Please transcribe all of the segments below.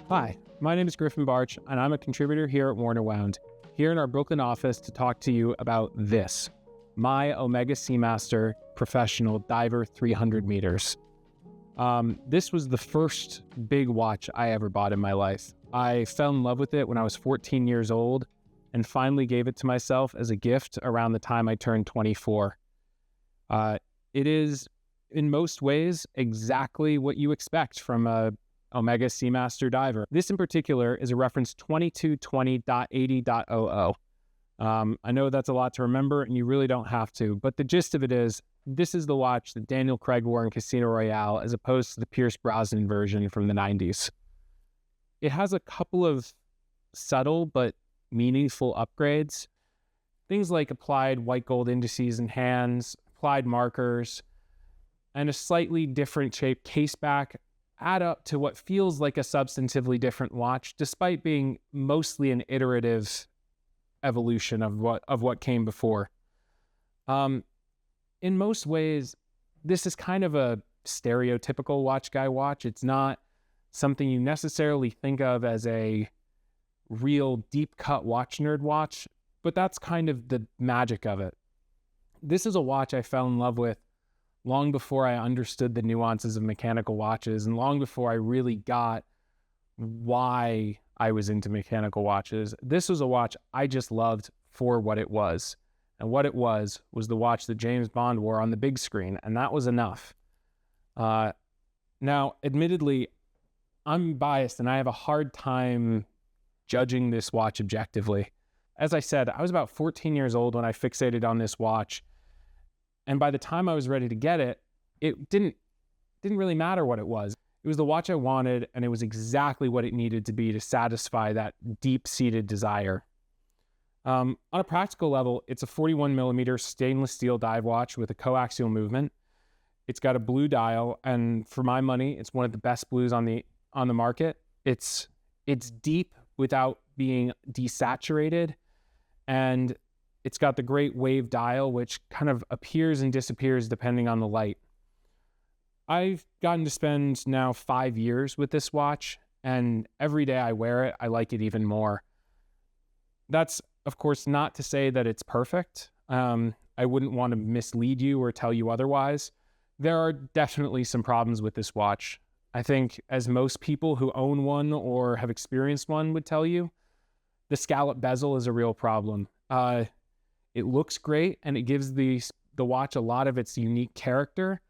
Hi, my name is Griffin Bartsch, and I'm a contributor here at Warner Wound, here in our Brooklyn office to talk to you about this, my Omega Seamaster Professional Diver 300 meters. This was the first big watch I ever bought in my life. I fell in love with it when I was 14 years old and finally gave it to myself as a gift around the time I turned 24. It is, in most ways, exactly what you expect from a Omega Seamaster Diver. This in particular is a reference 2220.80.00. I know that's a lot to remember and you really don't have to, but the gist of it is, this is the watch that Daniel Craig wore in Casino Royale as opposed to the Pierce Brosnan version from the 90s. It has a couple of subtle but meaningful upgrades. Things like applied white gold indices and hands, applied markers, and a slightly different shaped caseback add up to what feels like a substantively different watch, despite being mostly an iterative evolution of what came before. In most ways, this is kind of a stereotypical watch guy watch. It's not something you necessarily think of as a real deep cut watch nerd watch, but that's kind of the magic of it. This is a watch I fell in love with long before I understood the nuances of mechanical watches and long before I really got why I was into mechanical watches. This was a watch I just loved for what it was. And what it was the watch that James Bond wore on the big screen, and that was enough. Now, admittedly, I'm biased and I have a hard time judging this watch objectively. As I said, I was about 14 years old when I fixated on this watch. And by the time I was ready to get it, it didn't really matter what it was. It was the watch I wanted, and it was exactly what it needed to be to satisfy that deep-seated desire. On a practical level, it's a 41 millimeter stainless steel dive watch with a coaxial movement. It's got a blue dial, and for my money, it's one of the best blues on the market. It's deep without being desaturated, and it's got the great wave dial, which kind of appears and disappears depending on the light. I've gotten to spend now 5 years with this watch, and every day I wear it, I like it even more. That's, of course, not to say that it's perfect. I wouldn't want to mislead you or tell you otherwise. There are definitely some problems with this watch. I think, as most people who own one or have experienced one would tell you, the scallop bezel is a real problem. It looks great and it gives the watch a lot of its unique character,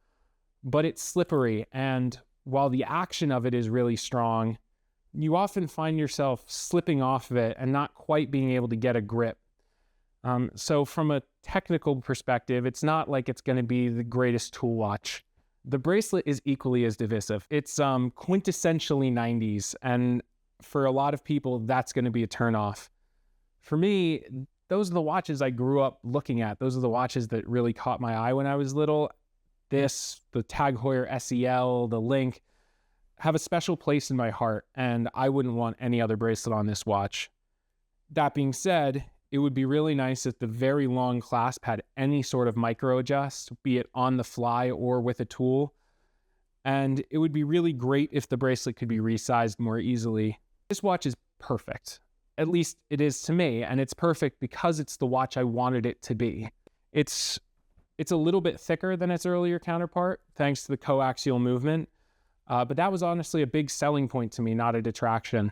but it's slippery. And while the action of it is really strong, you often find yourself slipping off of it and not quite being able to get a grip. So from a technical perspective, it's not like it's going to be the greatest tool watch. The bracelet is equally as divisive. It's quintessentially 90s, and for a lot of people, that's going to be a turnoff. For me, those are the watches I grew up looking at. Those are the watches that really caught my eye when I was little. This, the Tag Heuer SEL, the Link, have a special place in my heart, and I wouldn't want any other bracelet on this watch. That being said, it would be really nice if the very long clasp had any sort of micro adjust, be it on the fly or with a tool. And it would be really great if the bracelet could be resized more easily. This watch is perfect. At least it is to me, and it's perfect because it's the watch I wanted it to be. It's a little bit thicker than its earlier counterpart, thanks to the coaxial movement, but that was honestly a big selling point to me, not a detraction.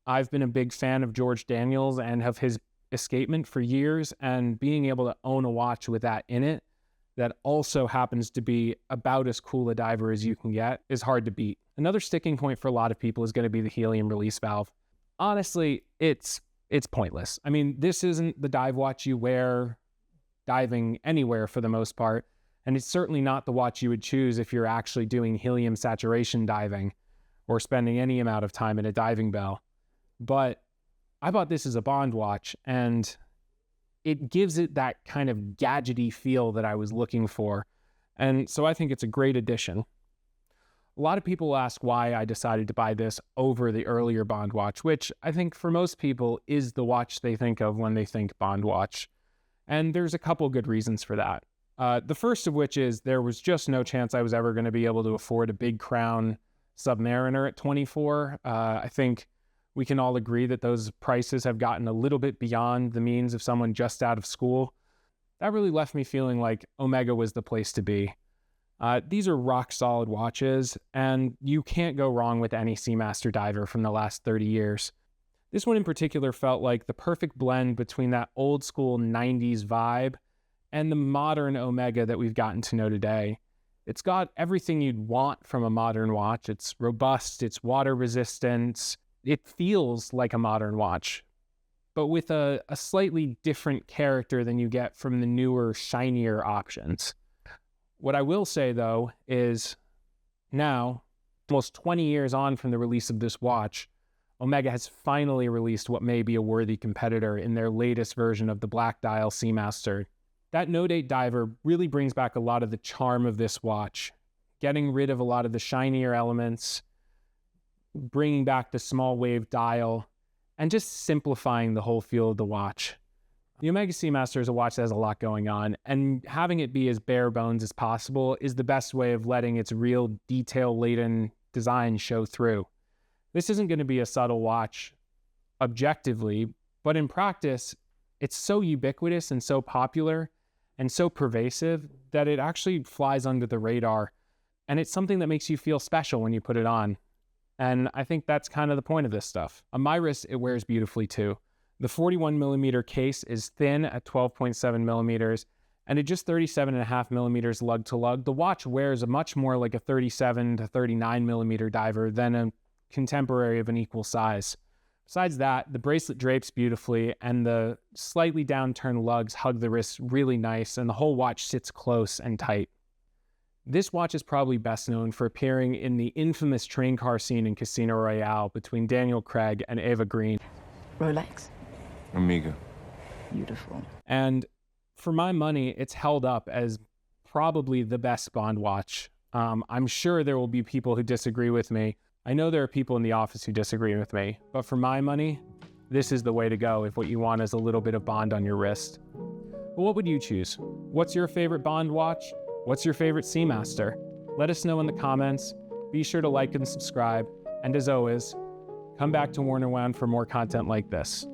I've been a big fan of George Daniels and of his escapement for years, and being able to own a watch with that in it that also happens to be about as cool a diver as you can get is hard to beat. Another sticking point for a lot of people is going to be the helium release valve. Honestly, it's pointless. I mean, this isn't the dive watch you wear diving anywhere for the most part, and it's certainly not the watch you would choose if you're actually doing helium saturation diving or spending any amount of time in a diving bell. But I bought this as a Bond watch, and it gives it that kind of gadgety feel that I was looking for, and so I think it's a great addition. A lot of people ask why I decided to buy this over the earlier Bond watch, which I think for most people is the watch they think of when they think Bond watch. And there's a couple good reasons for that. The first of which is there was just no chance I was ever going to be able to afford a big crown Submariner at $24. I think we can all agree that those prices have gotten a little bit beyond the means of someone just out of school. That really left me feeling like Omega was the place to be. These are rock solid watches, and you can't go wrong with any Seamaster Diver from the last 30 years. This one in particular felt like the perfect blend between that old school 90s vibe and the modern Omega that we've gotten to know today. It's got everything you'd want from a modern watch. It's robust, it's water resistant, it feels like a modern watch, but with a slightly different character than you get from the newer, shinier options. What I will say, though, is now, almost 20 years on from the release of this watch, Omega has finally released what may be a worthy competitor in their latest version of the Black Dial Seamaster. That no-date diver really brings back a lot of the charm of this watch, getting rid of a lot of the shinier elements, bringing back the small wave dial, and just simplifying the whole feel of the watch. The Omega Seamaster is a watch that has a lot going on, and having it be as bare bones as possible is the best way of letting its real detail-laden design show through. This isn't going to be a subtle watch objectively, but in practice, it's so ubiquitous and so popular and so pervasive that it actually flies under the radar, and it's something that makes you feel special when you put it on. And I think that's kind of the point of this stuff. On my wrist, it wears beautifully too. The 41mm case is thin at 12.7 millimeters, and at just 37.5 millimeters lug to lug, the watch wears much more like a 37 to 39 millimeter diver than a contemporary of an equal size. Besides that, the bracelet drapes beautifully, and the slightly downturned lugs hug the wrist really nice, and the whole watch sits close and tight. This watch is probably best known for appearing in the infamous train car scene in Casino Royale between Daniel Craig and Eva Green. Rolex? Omega. Beautiful. And for my money, it's held up as probably the best Bond watch. I'm sure there will be people who disagree with me. I know there are people in the office who disagree with me, but for my money, this is the way to go if what you want is a little bit of Bond on your wrist. But what would you choose? What's your favorite Bond watch? What's your favorite Seamaster? Let us know in the comments. Be sure to like and subscribe. And as always, come back to Warner Wound for more content like this.